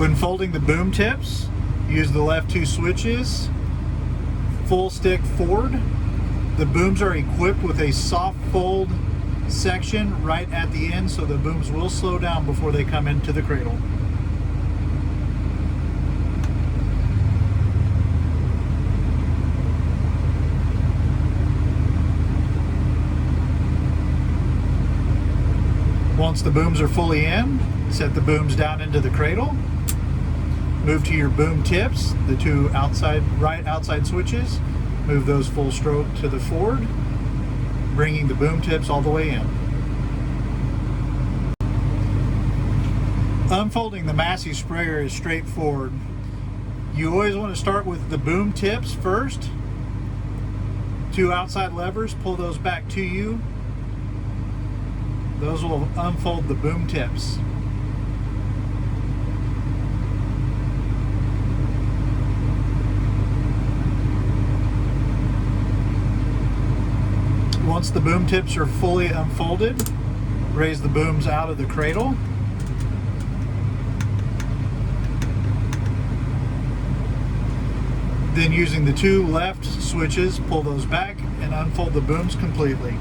When folding the boom tips, use the left two switches, full stick forward. The booms are equipped with a soft fold section right at the end, so the booms will slow down before they come into the cradle. Once the booms are fully in, set the booms down into the cradle. Move to your boom tips, the two right outside switches. Move those full stroke to the forward, bringing the boom tips all the way in. Unfolding the Massey sprayer is straightforward. You always want to start with the boom tips first. Two outside levers, pull those back to you. Those will unfold the boom tips. Once the boom tips are fully unfolded, raise the booms out of the cradle. Then using the two left switches, pull those back and unfold the booms completely.